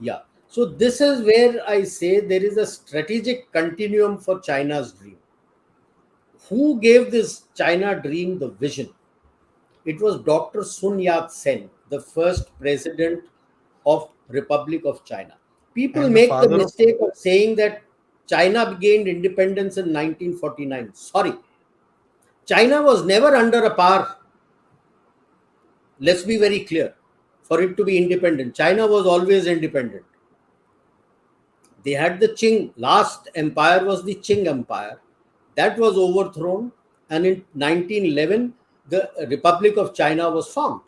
Yeah. So this is where I say there is a strategic continuum for China's dream. Who gave this China dream the vision? It was Dr. Sun Yat-sen, the first president of Republic of China. People And the make the father of mistake of saying that China gained independence in 1949. Sorry, China was never under a power. Let's be very clear. For it to be independent, China was always independent. They had the Qing. Last empire was the Qing Empire. That was overthrown, and in 1911, the Republic of China was formed.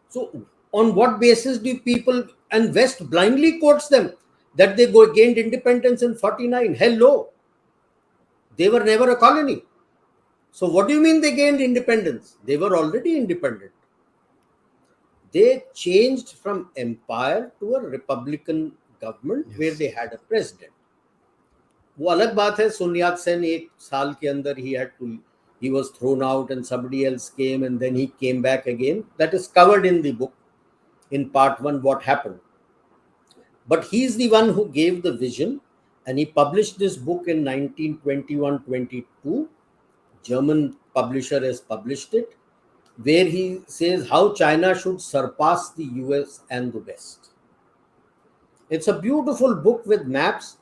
So, on what basis do people and West blindly quotes them that they gained independence in 49? Hello, they were never a colony. So, what do you mean they gained independence? They were already independent. They changed from empire to a republican government where yes. they had a president. वो अलग बात है सुनियात सेन एक साल के अंदर he was thrown out and somebody else came and then he came back again. That is covered in the book in part 1 what happened. But he is the one who gave the vision, and he published this book in 1921-22. German publisher has published it, where he says how China should surpass the US and the West. It's a beautiful book with maps.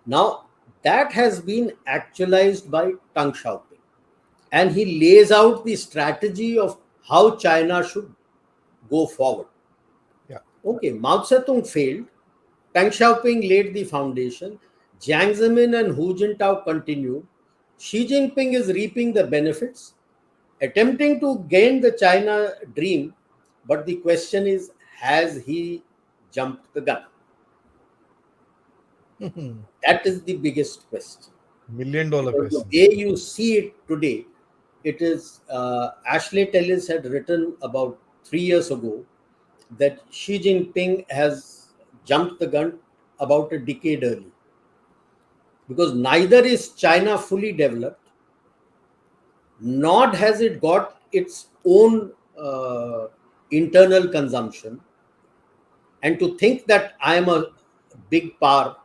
Now, that has been actualized by Deng Xiaoping, and he lays out the strategy of how China should go forward. Yeah. Okay, Mao Zedong failed. Deng Xiaoping laid the foundation. Jiang Zemin and Hu Jintao continued. Xi Jinping is reaping the benefits, attempting to gain the China dream. But the question is, has he jumped the gun? That is the biggest question. $1 million Because the question. way you see it today, it is Ashley Tellis had written about 3 years ago that Xi Jinping has jumped the gun about a decade early. Because neither is China fully developed, nor has it got its own internal consumption. And to think that I am a big power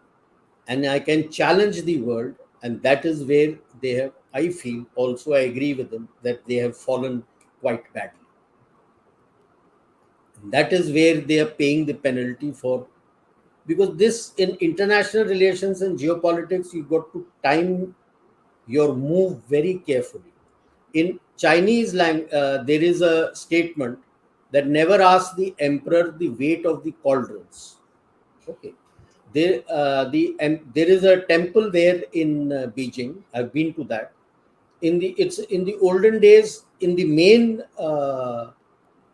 and I can challenge the world, and that is where they have, I feel, also I agree with them that they have fallen quite badly. And that is where they are paying the penalty for, because this in international relations and geopolitics, you got to time your move very carefully. In Chinese language, there is a statement that never ask the emperor the weight of the cauldrons. Okay, there is a temple there in Beijing. I've been to that. It's in the olden days, in the main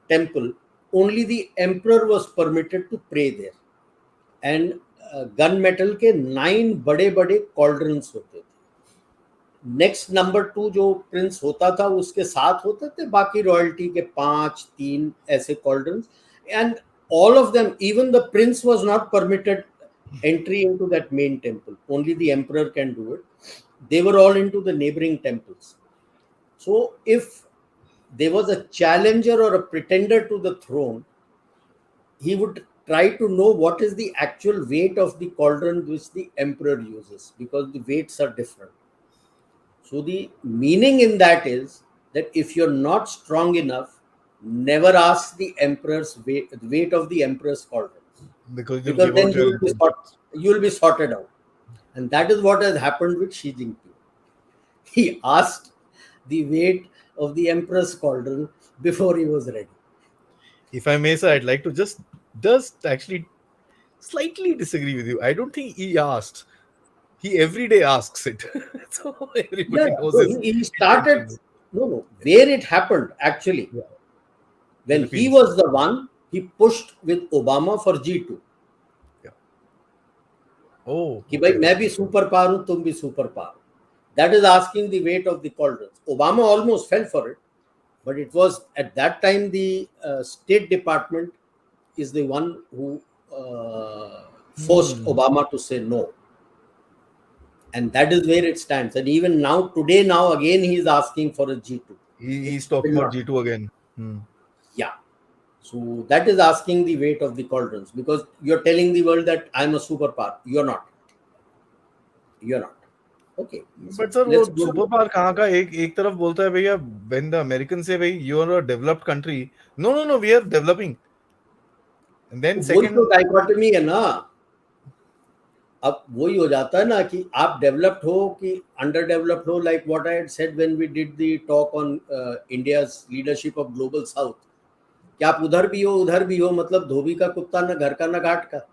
temple, only the emperor was permitted to pray there, and gun metal के 9 बड़े बड़े कॉल्ड्रंस होते थे. Next number 2 जो Prince होता था उसके साथ होते थे बाकी रॉयल्टी के 5-3 ऐसे कॉल्ड्रंस, and all of them, even the prince was not permitted entry into that main temple. Only the emperor can do it. They were all into the neighboring temples. So if there was a challenger or a pretender to the throne, he would try to know what is the actual weight of the cauldron which the emperor uses, because the weights are different. So the meaning in that is that if you're not strong enough, never ask the emperor's weight, the weight of the emperor's cauldrons, Because because then you will be sorted out. And that is what has happened with Xi Jinping. He asked the weight of the emperor's cauldron before he was ready. If I may say, I'd like to just actually slightly disagree with you. I don't think he asked. He every day asks it. So Yeah, everybody knows so his he started. intentions. No, where it happened actually, Yeah. when he Philippines. was the one, he pushed with Obama for G2. Yeah. Oh, कि भाई okay. मैं भी super power हूं, तुम भी super power. That is asking the weight of the cauldrons. Obama almost fell for it, but it was at that time the State Department is the one who forced Hmm. Obama to say no. And that is where it stands. And even now, today, now again, he is asking for a G2. He's Will talking about not. G2 again. Hmm. Yeah. So that is asking the weight of the cauldrons, because you're telling the world that I'm a superpower. You're not. You're not. Okay. So but sir वो let's go super to. Power कहाँ का, एक एक तरफ बोलता है भैया, when the American से भाई you are a developed country, no no no we are developing, and then वही तो सेकंड डाइकोटमी है ना. अब वही हो जाता है ना कि आप डेवलप्ड हो कि अंडर डेवलप्ड हो. Like what I had said when we did the talk on India's leadership of global south, कि आप उधर भी हो, मतलब धोबी का कुत्ता ना घर का ना घाट का.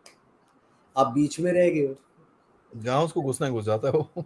आप बीच में रह गए हो. जहाँ उसको घुसना है घुस जाता है वो.